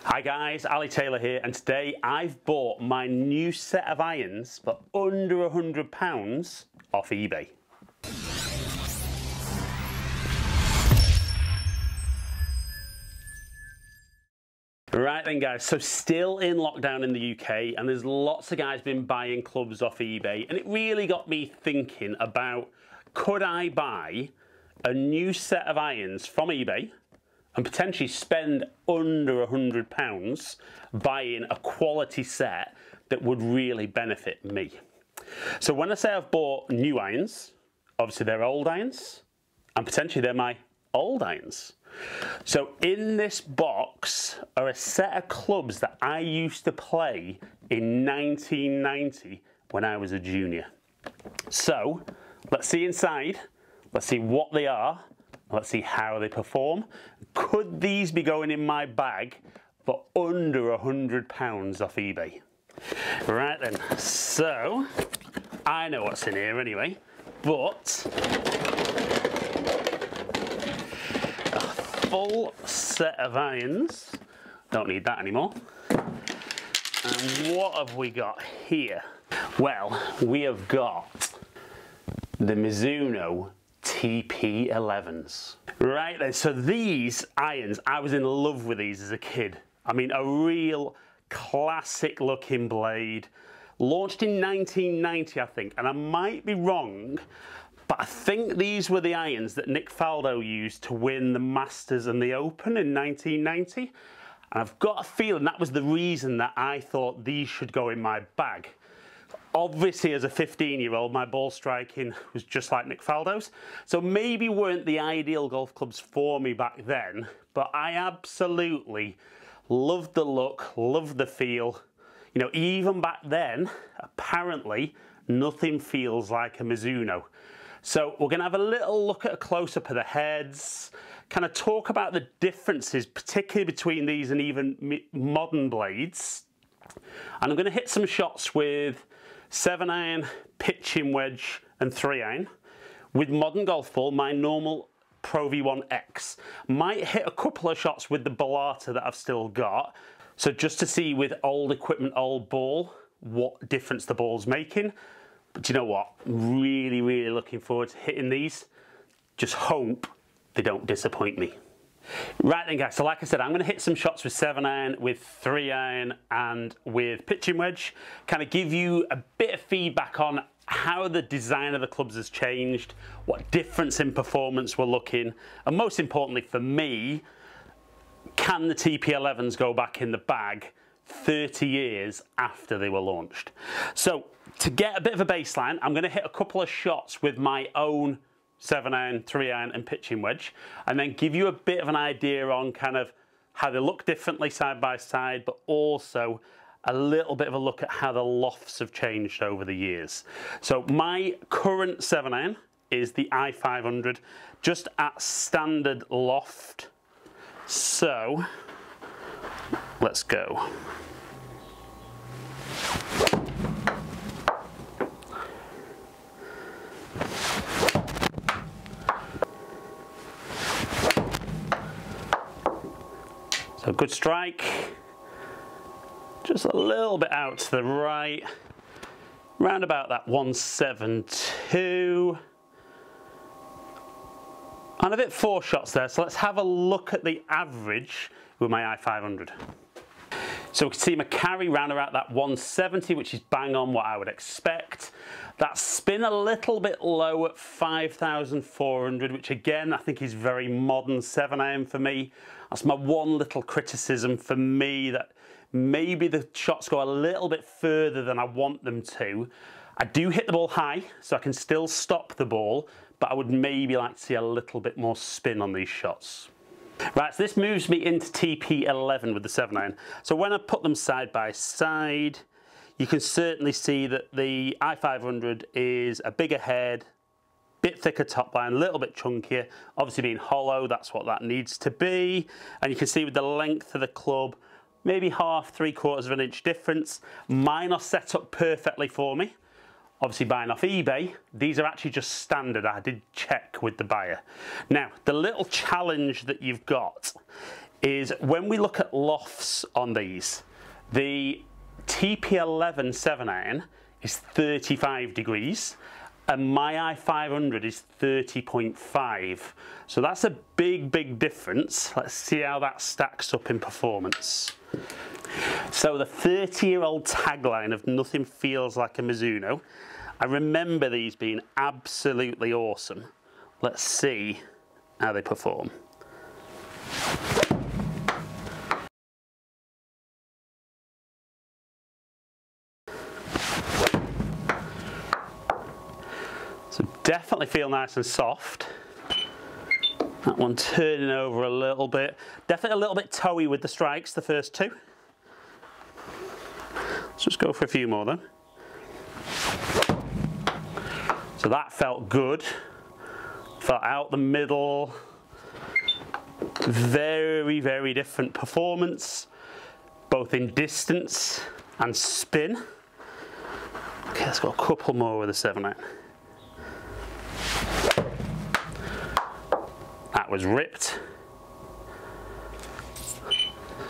Hi guys, Ali Taylor here, and today I've bought my new set of irons for under £100 off eBay. Right then guys, so still in lockdown in the UK, and there's lots of guys been buying clubs off eBay, and it really got me thinking about, could I buy a new set of irons from eBay and potentially spend under £100 buying a quality set that would really benefit me. So when I say I've bought new irons, obviously they're old irons, and potentially they're my old irons. So in this box are a set of clubs that I used to play in 1990 when I was a junior. So let's see inside, let's see what they are, let's see how they perform. Could these be going in my bag for under £100 off eBay? Right then, so I know what's in here anyway, but a full set of irons, don't need that anymore. And what have we got here? Well, we have got the Mizuno TP11s. Right then, so these irons, I was in love with these as a kid. I mean, a real classic looking blade. Launched in 1990, I think, and I might be wrong, but I think these were the irons that Nick Faldo used to win the Masters and the Open in 1990. And I've got a feeling that was the reason that I thought these should go in my bag. Obviously, as a 15-year-old, my ball striking was just like Nick Faldo's, so maybe weren't the ideal golf clubs for me back then, but I absolutely loved the look, loved the feel. You know, even back then, apparently, nothing feels like a Mizuno. So we're going to have a little look at a close-up of the heads, kind of talk about the differences, particularly between these and even modern blades. And I'm going to hit some shots with 7-iron, pitching wedge and 3-iron. With modern golf ball, my normal Pro V1X. Might hit a couple of shots with the Bellata that I've still got. So just to see with old equipment, old ball, what difference the ball's making. But you know what? Really, really looking forward to hitting these. Just hope they don't disappoint me. Right then guys, so like I said, I'm going to hit some shots with 7-iron, with 3-iron and with pitching wedge. Kind of give you a bit of feedback on how the design of the clubs has changed, what difference in performance we're looking, and most importantly for me, can the TP11s go back in the bag 30 years after they were launched? So to get a bit of a baseline, I'm going to hit a couple of shots with my own 7-iron, 3-iron and pitching wedge, and then give you a bit of an idea on kind of how they look differently side by side, but also a little bit of a look at how the lofts have changed over the years. So my current 7-iron is the i500, just at standard loft. So let's go. So good strike, just a little bit out to the right, round about that 172, and a bit 4 shots there. So let's have a look at the average with my i500. So we can see my carry round about that 170, which is bang on what I would expect. That spin a little bit low at 5,400, which again, I think is very modern 7-iron for me. That's my one little criticism for me, that maybe the shots go a little bit further than I want them to. I do hit the ball high, so I can still stop the ball, but I would maybe like to see a little bit more spin on these shots. Right, so this moves me into TP11 with the 7-iron. So when I put them side by side, you can certainly see that the i500 is a bigger head, bit thicker top line, a little bit chunkier. Obviously being hollow, that's what that needs to be. And you can see with the length of the club, maybe half, 3/4 of an inch difference. Mine are set up perfectly for me. Obviously buying off eBay, these are actually just standard. I did check with the buyer. Now, the little challenge that you've got is when we look at lofts on these, the TP11 7-iron is 35 degrees and my i500 is 30.5. So that's a big difference. Let's see how that stacks up in performance. So the 30-year-old tagline of nothing feels like a Mizuno, I remember these being absolutely awesome. Let's see how they perform. So definitely feel nice and soft. That one turning over a little bit. Definitely a little bit toey with the strikes, the first two. Let's just go for a few more then. So that felt good. Felt out the middle. Very different performance, both in distance and spin. Okay, let's go a couple more with the 7-iron. That was ripped.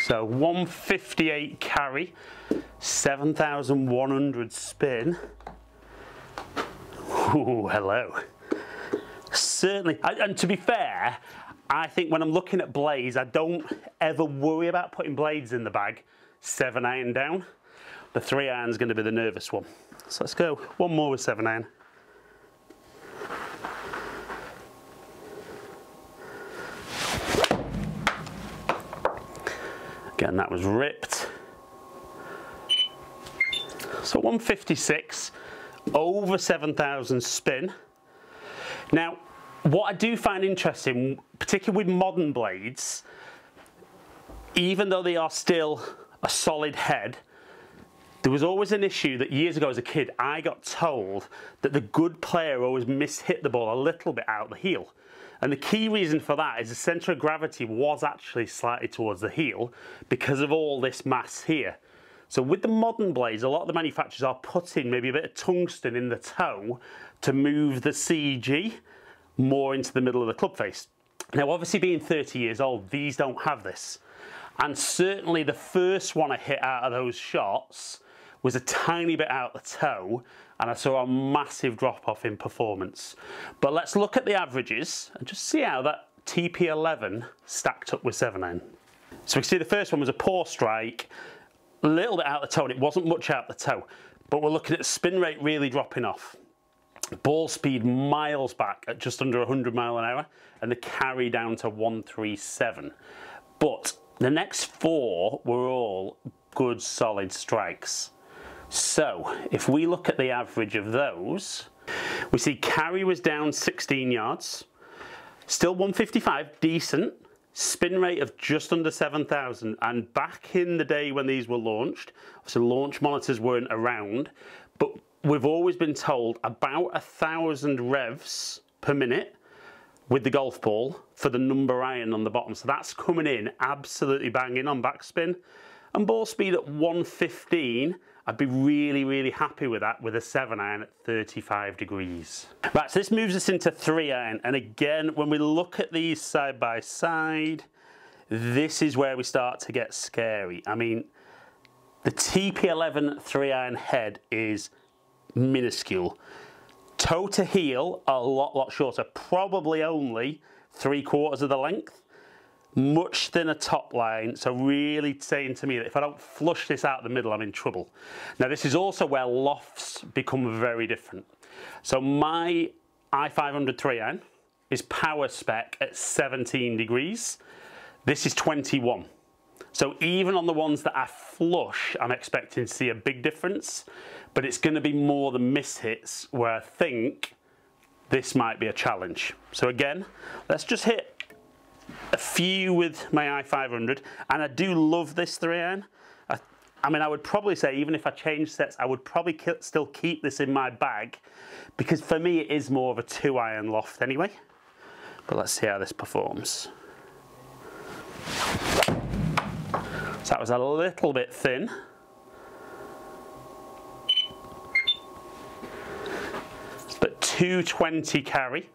So 158 carry, 7,100 spin. Ooh, hello. Certainly, and to be fair, I think when I'm looking at blades, I don't ever worry about putting blades in the bag. 7-iron down. The 3-iron's going to be the nervous one. So let's go one more with 7-iron. Again, that was ripped. So 156, over 7,000 spin. Now, what I do find interesting, particularly with modern blades, even though they are still a solid head, there was always an issue that years ago as a kid, I got told that the good player always mishit the ball a little bit out the heel. And the key reason for that is the centre of gravity was actually slightly towards the heel because of all this mass here. So with the modern blades, a lot of the manufacturers are putting maybe a bit of tungsten in the toe to move the CG more into the middle of the club face. Now obviously being 30 years old, these don't have this. And certainly the first one I hit out of those shots was a tiny bit out the toe, and I saw a massive drop off in performance. But let's look at the averages and just see how that TP11 stacked up with 7-iron. So we see the first one was a poor strike, a little bit out the toe, and it wasn't much out the toe. But we're looking at spin rate really dropping off. Ball speed miles back at just under 100 miles an hour, and the carry down to 137. But the next four were all good solid strikes. So if we look at the average of those, we see carry was down 16 yards, still 155, decent, spin rate of just under 7,000, and back in the day when these were launched, obviously launch monitors weren't around, but we've always been told about 1,000 revs per minute with the golf ball for the number iron on the bottom. So that's coming in absolutely banging on backspin. And ball speed at 115, I'd be really happy with that with a 7-iron at 35 degrees. Right, so this moves us into 3-iron. And again, when we look at these side by side, this is where we start to get scary. I mean, the TP11 3-iron head is minuscule. Toe to heel, a lot shorter, probably only 3/4 of the length. Much thinner top line, so really saying to me that if I don't flush this out the middle, I'm in trouble. Now this is also where lofts become very different. So my i500 3-iron is power spec at 17 degrees. This is 21. So even on the ones that are flush, I'm expecting to see a big difference, but it's going to be more the mishits where I think this might be a challenge. So again, let's just hit a few with my i500, and I do love this 3-iron. I mean, I would probably say even if I change sets, I would probably still keep this in my bag, because for me it is more of a 2-iron loft anyway. But let's see how this performs. So that was a little bit thin. But 220 carry,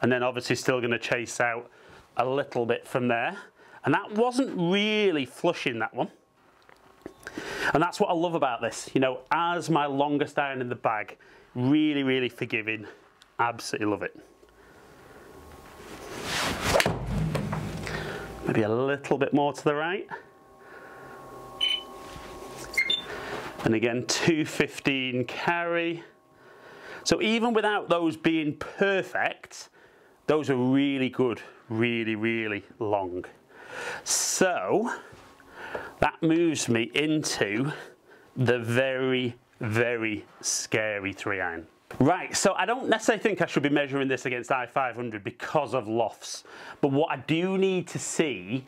and then obviously still going to chase out a little bit from there. And that wasn't really flushing, that one. And that's what I love about this, you know, as my longest iron in the bag, really, really forgiving, absolutely love it. Maybe a little bit more to the right. And again, 215 carry. So even without those being perfect, those are really good, really, really long. So that moves me into the very, very scary 3-iron. Right, so I don't necessarily think I should be measuring this against I-500 because of lofts, but what I do need to see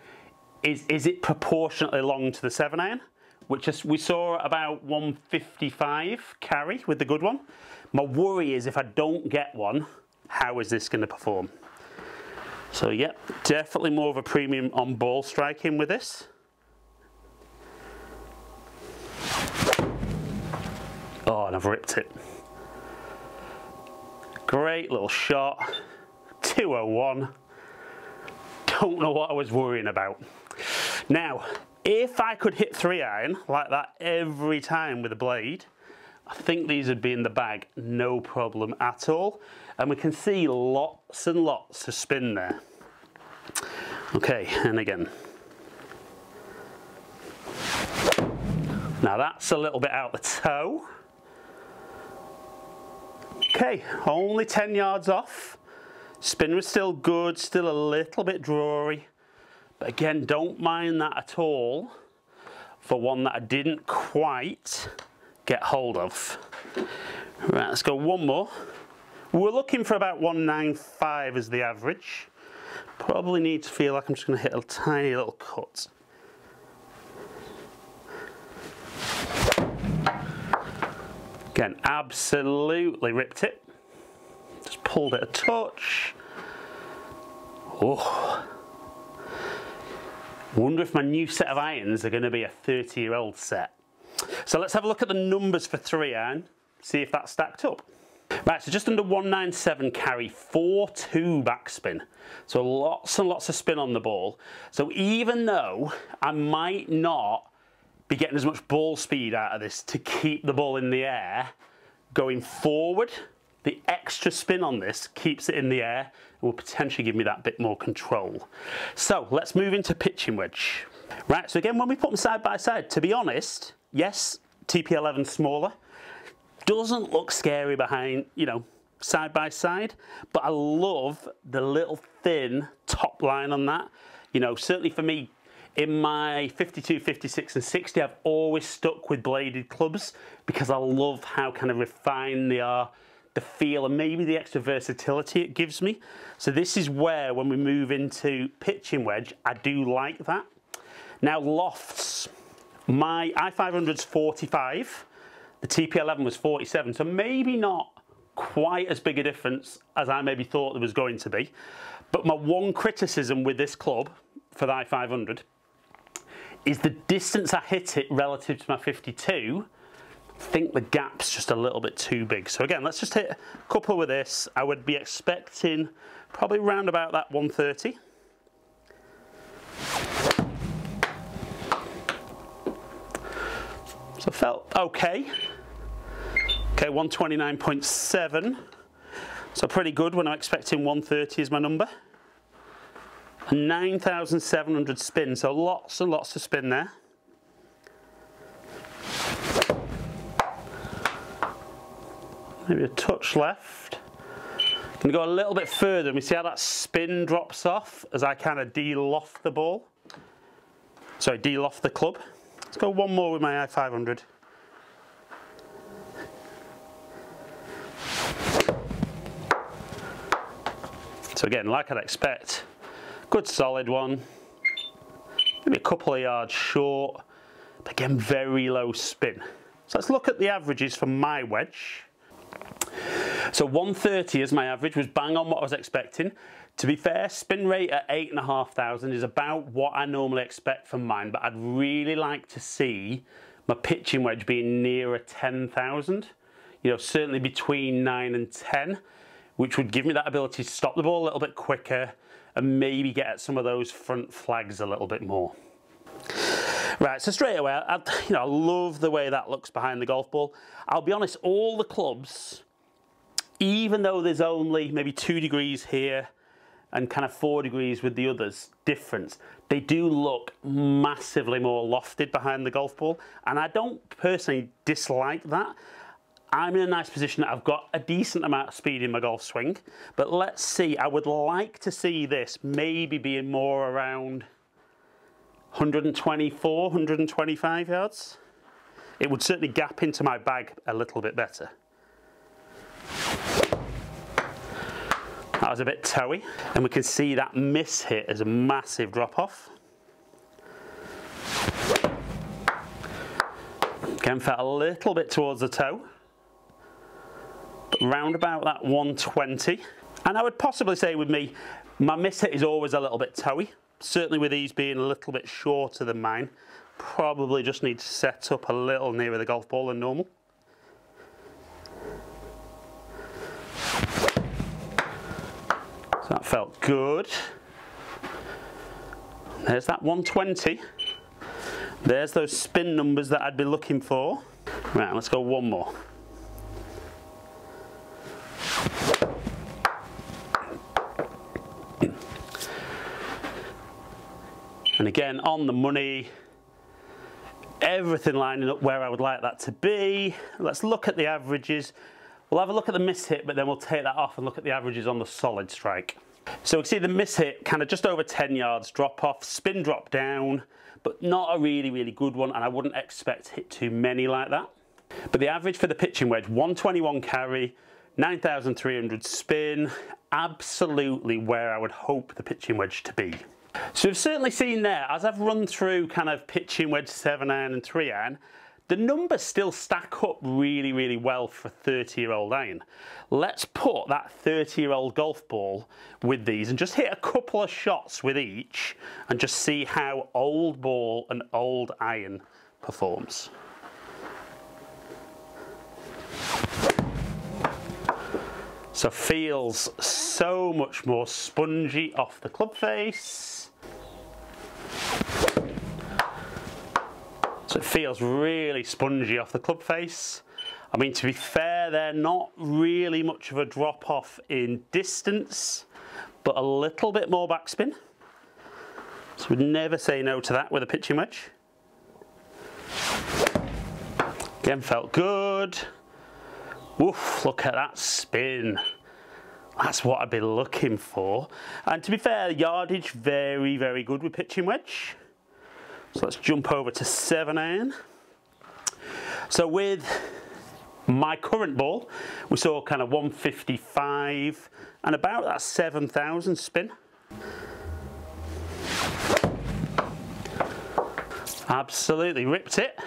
is it proportionately long to the 7-iron, which we saw at about 155 carry with the good one. My worry is if I don't get one, how is this going to perform? So yeah, definitely more of a premium on ball striking with this. Oh, and I've ripped it. Great little shot, 201. Don't know what I was worrying about. Now, if I could hit 3-iron like that every time with a blade, I think these would be in the bag, no problem at all. And we can see lots and lots of spin there. Okay, and again. Now that's a little bit out the toe. Okay, only 10 yards off. Spin was still good, still a little bit drawy. But again, don't mind that at all for one that I didn't quite get hold of. Right, let's go one more. We're looking for about 195 as the average. Probably need to feel like I'm just going to hit a tiny little cut. Again, absolutely ripped it. Just pulled it a touch. Oh. Wonder if my new set of irons are going to be a 30-year-old set. So let's have a look at the numbers for 3-iron, see if that's stacked up. Right, so just under 197 carry, 4-2 backspin. So lots and lots of spin on the ball. So even though I might not be getting as much ball speed out of this to keep the ball in the air going forward, the extra spin on this keeps it in the air and will potentially give me that bit more control. So let's move into pitching wedge. Right, so again, when we put them side by side, to be honest, yes, TP11 smaller, doesn't look scary behind, you know, side by side, but I love the little thin top line on that. You know, certainly for me, in my 52, 56 and 60, I've always stuck with bladed clubs because I love how kind of refined they are, the feel and maybe the extra versatility it gives me. So this is where, when we move into pitching wedge, I do like that. Now lofts, my I-500's 45, the TP11 was 47, so maybe not quite as big a difference as I maybe thought there was going to be. But my one criticism with this club for the I-500 is the distance I hit it relative to my 52. I think the gap's just a little bit too big. So again, let's just hit a couple with this. I would be expecting probably round about that 130. So felt okay. Okay, 129.7. So pretty good when I'm expecting 130 is my number. 9,700 spin, so lots and lots of spin there. Maybe a touch left. I'm going to go a little bit further and we see how that spin drops off as I kind of de-loft the ball. Sorry, de-loft the club. Let's go one more with my I-500. So again, like I'd expect, good solid one, maybe a couple of yards short, but again, very low spin. So let's look at the averages for my wedge. So 130 as my average, was bang on what I was expecting. To be fair, spin rate at 8,500 is about what I normally expect from mine, but I'd really like to see my pitching wedge being nearer 10,000. You know, certainly between 9 and 10, which would give me that ability to stop the ball a little bit quicker and maybe get at some of those front flags a little bit more. Right, so straight away, I love the way that looks behind the golf ball. I'll be honest, all the clubs, even though there's only maybe 2 degrees here and kind of 4 degrees with the others difference, they do look massively more lofted behind the golf ball, and I don't personally dislike that. I'm in a nice position that I've got a decent amount of speed in my golf swing, but let's see, I would like to see this maybe being more around 124, 125 yards. It would certainly gap into my bag a little bit better. That was a bit toey, and we can see that miss hit as a massive drop off. Again, felt a little bit towards the toe, but round about that 120. And I would possibly say with me, my miss hit is always a little bit toey. Certainly with these being a little bit shorter than mine, probably just need to set up a little nearer the golf ball than normal. So that felt good. There's that 120. There's those spin numbers that I'd be looking for. Right, let's go one more. And again, on the money, everything lining up where I would like that to be. Let's look at the averages. We'll have a look at the miss hit, but then we'll take that off and look at the averages on the solid strike. So we can see the miss hit kind of just over 10 yards drop off, spin drop down, but not a really good one, and I wouldn't expect to hit too many like that. But the average for the pitching wedge, 121 carry, 9,300 spin, absolutely where I would hope the pitching wedge to be. So we've certainly seen there, as I've run through kind of pitching wedge 7-iron and 3-iron, the numbers still stack up really well for a 30-year-old iron. Let's put that 30-year-old golf ball with these and just hit a couple of shots with each and just see how old ball and old iron performs. So feels so much more spongy off the club face. So it feels really spongy off the club face. I mean, to be fair, they're not really much of a drop off in distance, but a little bit more backspin. So we'd never say no to that with a pitching wedge. Again, felt good. Woof, look at that spin. That's what I'd be looking for. And to be fair, yardage very good with pitching wedge. So let's jump over to 7-iron. So with my current ball, we saw kind of 155 and about that 7,000 spin. Absolutely ripped it.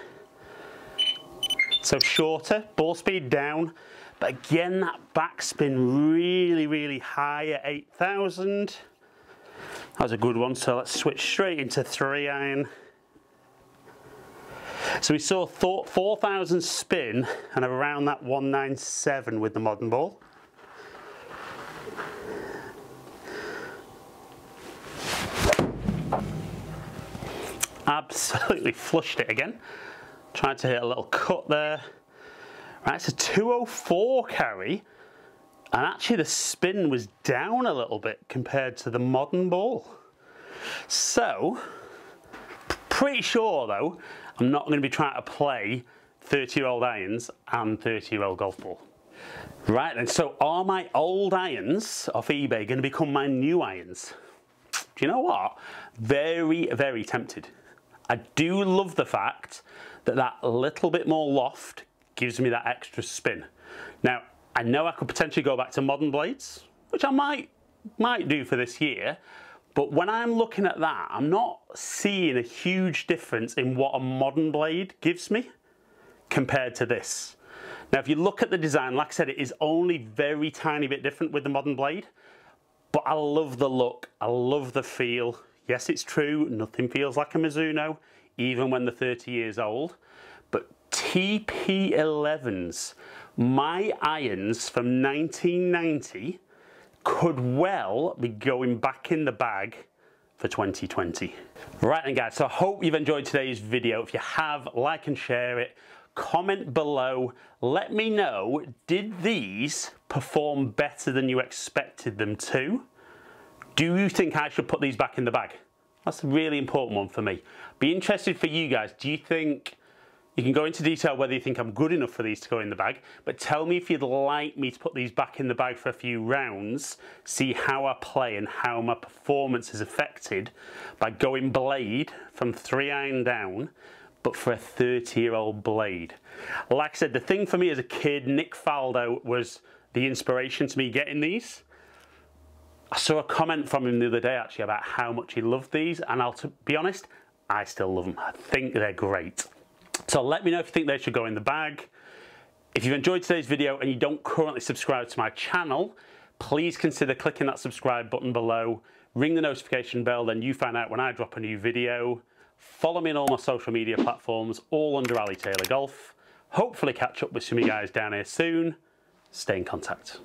So shorter, ball speed down, but again that backspin really high at 8,000. That was a good one, so let's switch straight into 3-iron. So we saw 4,000 spin and around that 197 with the modern ball. Absolutely flushed it again. Tried to hit a little cut there. Right, it's a 204 carry, and actually the spin was down a little bit compared to the modern ball. So, pretty sure though, I'm not going to be trying to play 30-year-old irons and 30-year-old golf ball. Right then, so are my old irons off eBay going to become my new irons? Do you know what? Very tempted. I do love the fact that that little bit more loft gives me that extra spin. Now, I know I could potentially go back to modern blades, which I might do for this year, but when I'm looking at that, I'm not seeing a huge difference in what a modern blade gives me compared to this. Now, if you look at the design, like I said, it is only very tiny bit different with the modern blade, but I love the look, I love the feel. Yes, it's true, nothing feels like a Mizuno, even when they're 30 years old, but TP11s, my irons from 1990, could well be going back in the bag for 2020. Right then guys, so I hope you've enjoyed today's video. If you have, like and share it. Comment below, let me know, did these perform better than you expected them to? Do you think I should put these back in the bag? That's a really important one for me. Be interested for you guys. Do you think, you can go into detail whether you think I'm good enough for these to go in the bag, but tell me if you'd like me to put these back in the bag for a few rounds, see how I play and how my performance is affected by going blade from 3-iron down, but for a 30-year-old blade. Like I said, the thing for me as a kid, Nick Faldo was the inspiration to me getting these. I saw a comment from him the other day actually about how much he loved these, and to be honest, I still love them. I think they're great. So let me know if you think they should go in the bag. If you've enjoyed today's video and you don't currently subscribe to my channel, please consider clicking that subscribe button below, ring the notification bell, then you find out when I drop a new video. Follow me on all my social media platforms, all under Ali Taylor Golf. Hopefully catch up with some of you guys down here soon. Stay in contact.